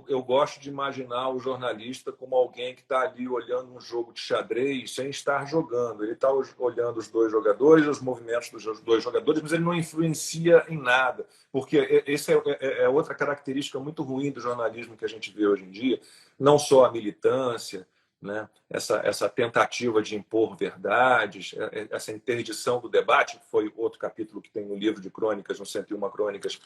eu gosto de imaginar o jornalista como alguém que está ali olhando um jogo de xadrez sem estar jogando. Ele está olhando os dois jogadores, os movimentos dos dois jogadores, mas ele não influencia em nada. Porque essa é outra característica muito ruim do jornalismo que a gente vê hoje em dia. Não só a militância, né? Essa tentativa de impor verdades, essa interdição do debate, que foi outro capítulo que tem no livro de crônicas, no 101 Crônicas,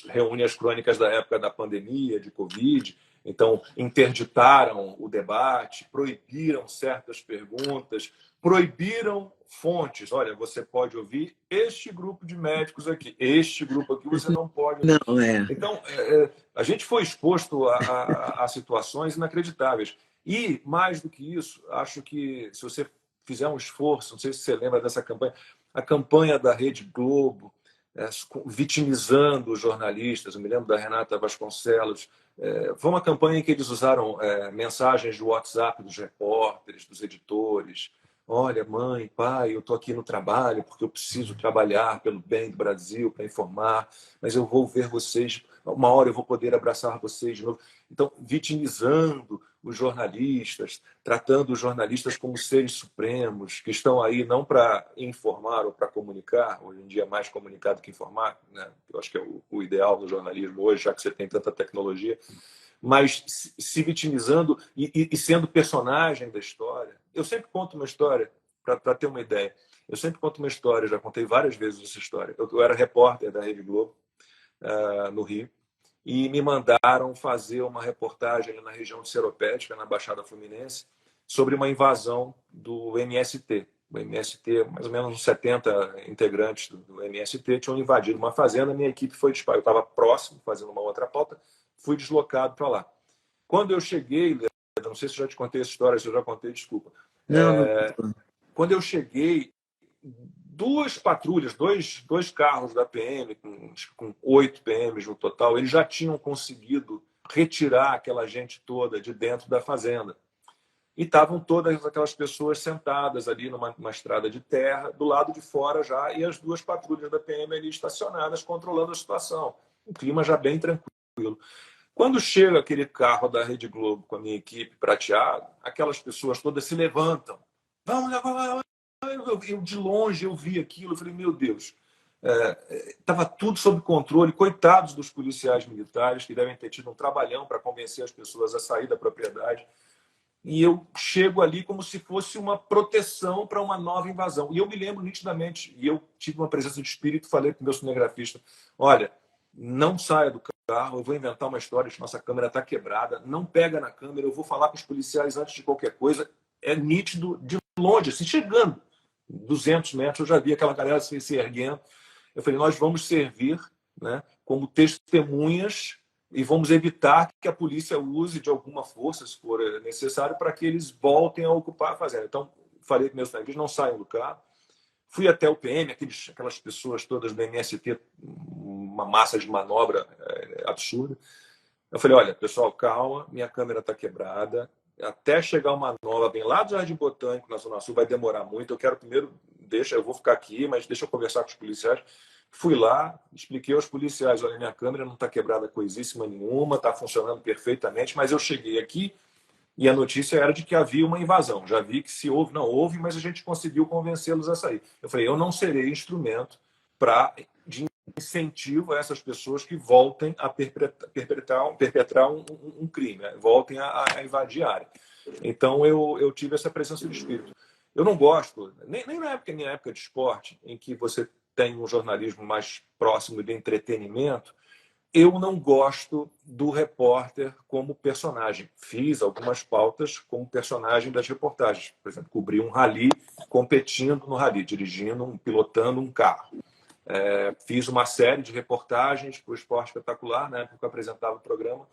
reúne as crônicas da época da pandemia, de Covid. Então, interditaram o debate, proibiram certas perguntas, proibiram fontes. Olha, você pode ouvir este grupo de médicos aqui, este grupo aqui você não pode ouvir. Não, Então, a gente foi exposto a situações inacreditáveis. E, mais do que isso, acho que se você fizer um esforço, não sei se você lembra dessa campanha, a campanha da Rede Globo, vitimizando os jornalistas. Eu me lembro da Renata Vasconcelos. Foi uma campanha em que eles usaram mensagens do WhatsApp dos repórteres, dos editores. Olha, mãe, pai, eu estou aqui no trabalho porque eu preciso trabalhar pelo bem do Brasil, para informar, mas eu vou ver vocês, uma hora eu vou poder abraçar vocês de novo. Então, vitimizando os jornalistas, tratando os jornalistas como seres supremos, que estão aí não para informar ou para comunicar, hoje em dia é mais comunicar do que informar, né? Eu acho que é o ideal do jornalismo hoje, já que você tem tanta tecnologia, mas se vitimizando e sendo personagem da história. Eu sempre conto uma história, para ter uma ideia. Eu sempre conto uma história, já contei várias vezes essa história. Eu era repórter da Rede Globo, no Rio, e me mandaram fazer uma reportagem ali na região de Seropédica, na Baixada Fluminense, sobre uma invasão do MST. O MST, mais ou menos uns 70 integrantes do MST, tinham invadido uma fazenda, minha equipe foi disparada. Eu estava próximo, fazendo uma outra pauta, fui deslocado para lá. Quando eu cheguei, não sei se eu já te contei essa história, se eu já contei, desculpa. não. Quando eu cheguei, duas patrulhas, dois carros da PM, com 8 PMs no total, eles já tinham conseguido retirar aquela gente toda de dentro da fazenda. E estavam todas aquelas pessoas sentadas ali numa estrada de terra, do lado de fora já, e as duas patrulhas da PM ali estacionadas, controlando a situação. Um clima já bem tranquilo. Quando chega aquele carro da Rede Globo com a minha equipe prateado, aquelas pessoas todas se levantam. Vamos, vamos. Eu de longe eu vi aquilo, eu falei, meu Deus, estava tudo sob controle, coitados dos policiais militares que devem ter tido um trabalhão para convencer as pessoas a sair da propriedade. E eu chego ali como se fosse uma proteção para uma nova invasão. E eu me lembro nitidamente, e eu tive uma presença de espírito, falei para o meu cinegrafista, olha, não saia do carro, eu vou inventar uma história, nossa câmera está quebrada, não pega na câmera, eu vou falar com os policiais antes de qualquer coisa. É nítido de longe, assim, chegando 200 metros, eu já vi aquela galera se erguendo. Eu falei, nós vamos servir, né, como testemunhas e vamos evitar que a polícia use de alguma força, se for necessário, para que eles voltem a ocupar a fazenda. Então, falei para meus amigos, não saiam do carro. Fui até o PM, aquelas pessoas todas do MST, uma massa de manobra absurda. Eu falei, olha, pessoal, calma, minha câmera está quebrada. Até chegar uma nova, bem lá do Jardim Botânico, na Zona Sul, vai demorar muito. Eu quero primeiro, eu vou ficar aqui, mas deixa eu conversar com os policiais. Fui lá, expliquei aos policiais, olha, minha câmera não está quebrada coisíssima nenhuma, está funcionando perfeitamente, mas eu cheguei aqui e a notícia era de que havia uma invasão. Já vi que se houve, não houve, mas a gente conseguiu convencê-los a sair. Eu falei, eu não serei instrumento de incentivo a essas pessoas que voltem a perpetrar um crime, né? Voltem a invadir a área. Então, eu tive essa presença de espírito. Eu não gosto, nem na minha época de esporte, em que você tem um jornalismo mais próximo de entretenimento, eu não gosto do repórter como personagem. Fiz algumas pautas como personagem das reportagens. Por exemplo, cobri um rally, competindo no rally, pilotando um carro. Fiz uma série de reportagens para o Esporte Espetacular, na época que eu apresentava o programa.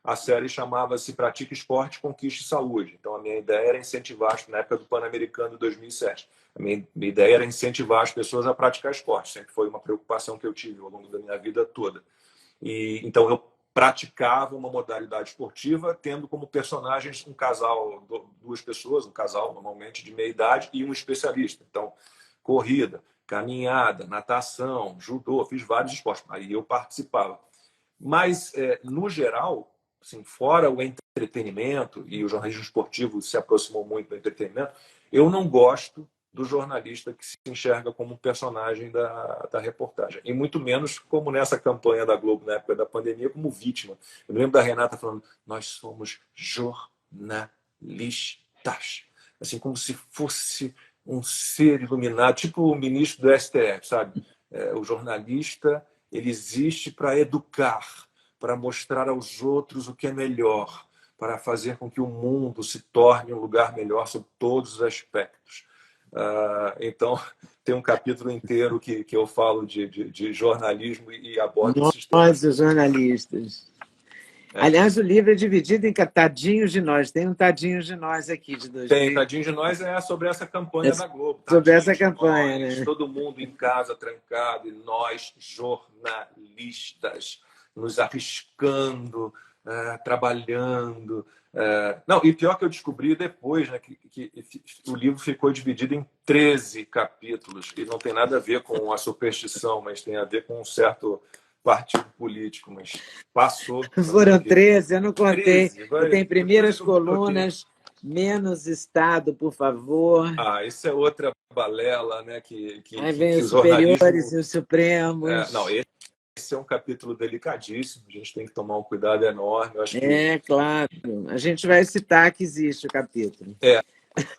A série chamava-se Pratique Esporte, Conquiste Saúde. Então, a minha ideia era incentivar, na época do Pan-Americano de 2007, a minha ideia era incentivar as pessoas a praticar esporte. Sempre foi uma preocupação que eu tive ao longo da minha vida toda. Então, eu praticava uma modalidade esportiva, tendo como personagens um casal, duas pessoas, um casal normalmente de meia idade e um especialista. Então, corrida, caminhada, natação, judô, fiz vários esportes. Aí eu participava. Mas, no geral, assim, fora o entretenimento, e o jornalismo esportivo se aproximou muito do entretenimento, eu não gosto do jornalista que se enxerga como um personagem da reportagem. E muito menos como nessa campanha da Globo, na época da pandemia, como vítima. Eu me lembro da Renata falando, nós somos jornalistas. Assim, como se fosse um ser iluminado, tipo o ministro do STF, sabe? O jornalista, ele existe para educar, para mostrar aos outros o que é melhor, para fazer com que o mundo se torne um lugar melhor sob todos os aspectos. Então, tem um capítulo inteiro que eu falo de jornalismo e abordo esses temas. Nós, os jornalistas. Aliás, o livro é dividido em tadinhos de nós. Tem um Tadinhos de Nós aqui, de Tem, 2000. Tadinho de Nós é sobre essa campanha da Globo. Sobre Tadinho essa de campanha, nós, né? todo mundo em casa trancado, e nós, jornalistas, nos arriscando, trabalhando. Não, e pior que eu descobri depois, né, que o livro ficou dividido em 13 capítulos, e não tem nada a ver com a superstição, mas tem a ver com um certo partido político, mas passou. Foram 13, eu não contei. 13. E Agora, tem depois primeiras eu troquei. colunas, menos Estado, por favor. Isso é outra balela, né? Aí vem Que os o superiores jornalismo. e os Não, supremos. esse é um capítulo delicadíssimo, a gente tem que tomar um cuidado enorme. Eu acho que Claro. A gente vai citar que existe o capítulo.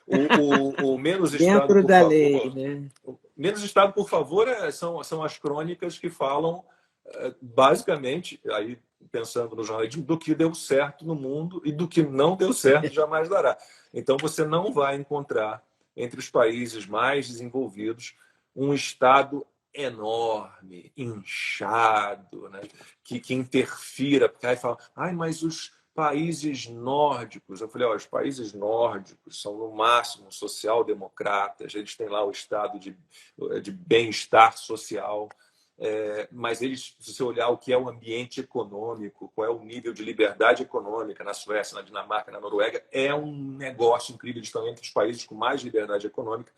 o Menos Estado, Dentro por da lei, favor. né? Menos Estado, por favor, são as crônicas que falam, basicamente, aí pensando no jornalismo, do que deu certo no mundo e do que não deu certo jamais dará. Então, você não vai encontrar, entre os países mais desenvolvidos, um Estado enorme, inchado, né? que interfira, porque aí fala, mas os países nórdicos. Eu falei, os países nórdicos são, no máximo, social-democratas, eles têm lá o estado de bem-estar social, mas eles, se você olhar o que é o ambiente econômico, qual é o nível de liberdade econômica na Suécia, na Dinamarca, na Noruega, é um negócio incrível. Eles estão entre os países com mais liberdade econômica.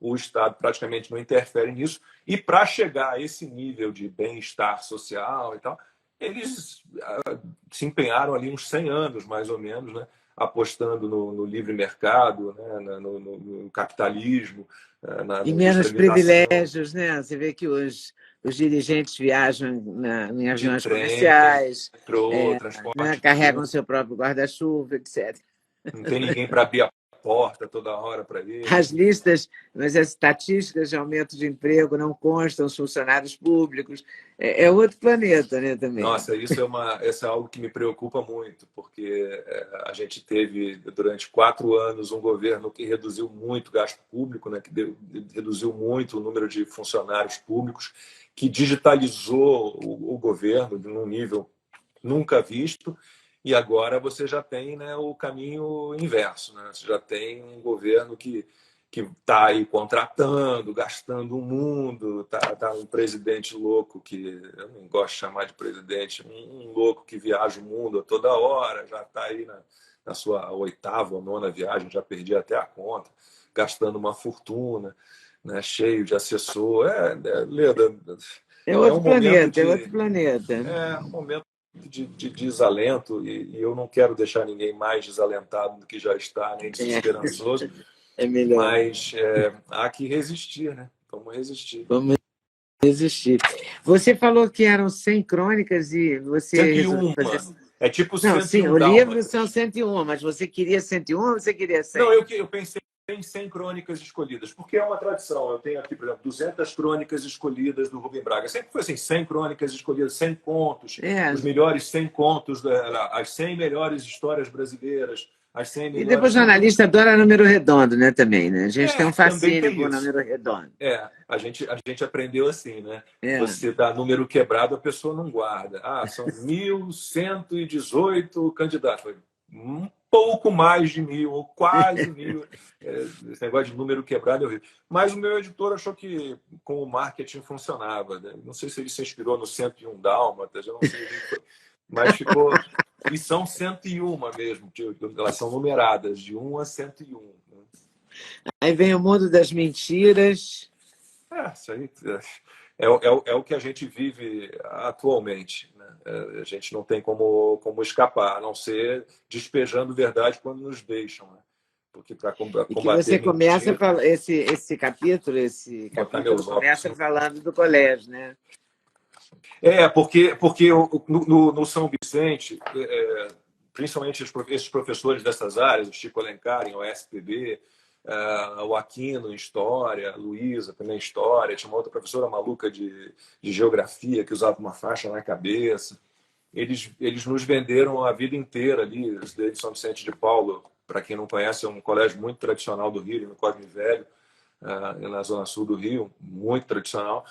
O Estado praticamente não interfere nisso. E para chegar a esse nível de bem-estar social e tal, eles se empenharam ali uns 100 anos, mais ou menos, né? Apostando no livre mercado, né? no capitalismo, na E menos industrialização. privilégios, né? Você vê que os dirigentes viajam em De aviões trem, comerciais, metrô, né? transporte Carregam público. seu próprio guarda-chuva, etc. Não tem ninguém para abrir a porta toda hora para As eles. listas, mas as estatísticas de aumento de emprego não constam os funcionários públicos. É outro planeta, né, também. Nossa, isso é algo que me preocupa muito, porque a gente teve, durante 4 anos, um governo que reduziu muito o gasto público, né, que reduziu muito o número de funcionários públicos, que digitalizou o governo num nível nunca visto, e agora você já tem, né, o caminho inverso. Né? Você já tem um governo que está aí contratando, gastando o mundo, tá um presidente louco que eu não gosto de chamar de presidente, um louco que viaja o mundo a toda hora, já está aí na sua 8ª ou 9ª viagem, já perdi até a conta, gastando uma fortuna, né, cheio de assessor. Leda, É é outro um momento planeta, é de outro planeta. um momento de desalento, e eu não quero deixar ninguém mais desalentado do que já está, nem desesperançoso, É melhor. mas há que resistir, né? Vamos resistir. Vamos resistir. Você falou que eram 100 crônicas e você resolveu 101. fazer. É tipo Não, sim, 101 o livro são dálmatas. 101, mas você queria 101 ou você queria Não, 100? eu pensei em 100 crônicas escolhidas, porque é uma tradição. Eu tenho aqui, por exemplo, 200 crônicas escolhidas do Rubem Braga. Sempre foi assim, 100 crônicas escolhidas, 100 contos, É. os melhores 100 contos, as 100 melhores histórias brasileiras, as 100 E depois melhores... jornalista adora número redondo, né, também, né? A gente tem um Também fascínio tem por isso. número redondo. A gente aprendeu assim, né? É. Você dá número quebrado, a pessoa não guarda. São 1.118 candidatos. Um pouco mais de 1.000, ou quase 1.000. Esse negócio de número quebrado é horrível. Mas o meu editor achou que com o marketing funcionava. Né? Não sei se ele se inspirou no 101 Dálmatas, eu não sei o que foi. Mas ficou... E são 101 mesmo, elas são numeradas, de 1 a 101. Aí vem o mundo das mentiras. Isso aí é o que a gente vive atualmente, né? A gente não tem como escapar, a não ser despejando verdade quando nos deixam, né? Porque para E que você combater começa mentira, esse botar capítulo meus óculos. começa falando do colégio, né? Porque no São Vicente, principalmente esses professores dessas áreas, o Chico Alencar em OSPB, o Aquino em História, a Luísa também em História, tinha uma outra professora maluca de Geografia que usava uma faixa na cabeça. Eles nos venderam a vida inteira ali, desde São Vicente de Paulo, para quem não conhece, é um colégio muito tradicional do Rio, no Cosme Velho, na zona sul do Rio, muito tradicional.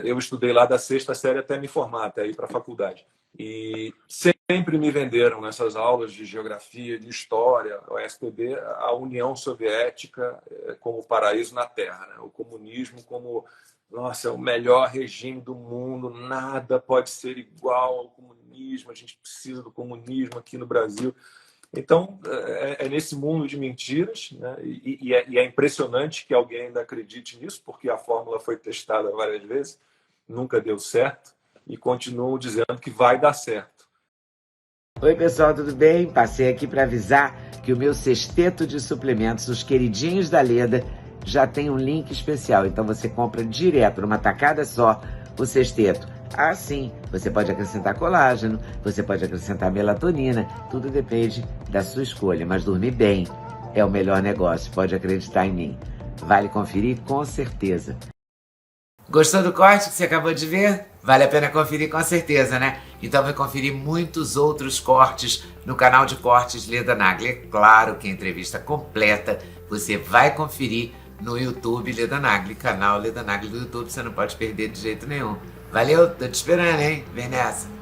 Eu estudei lá da sexta série até me formar, até ir para a faculdade. E sempre me venderam nessas aulas de geografia, de história, o SPB, a União Soviética como paraíso na Terra, né? O comunismo como, nossa, o melhor regime do mundo, nada pode ser igual ao comunismo, a gente precisa do comunismo aqui no Brasil. Então, é nesse mundo de mentiras, né? E é impressionante que alguém ainda acredite nisso, porque a fórmula foi testada várias vezes, nunca deu certo, e continuam dizendo que vai dar certo. Oi, pessoal, tudo bem? Passei aqui para avisar que o meu sexteto de suplementos, os queridinhos da Leda, já tem um link especial. Então você compra direto, numa tacada só, o sexteto. Ah, sim, você pode acrescentar colágeno, você pode acrescentar melatonina, tudo depende da sua escolha. Mas dormir bem é o melhor negócio, pode acreditar em mim. Vale conferir com certeza. Gostou do corte que você acabou de ver? Vale a pena conferir com certeza, né? Então vai conferir muitos outros cortes no canal de cortes Leda Nagli. É claro que a entrevista completa você vai conferir no YouTube Leda Nagli, canal Leda Nagli do YouTube, você não pode perder de jeito nenhum. Valeu, tô te esperando, hein? Vem nessa!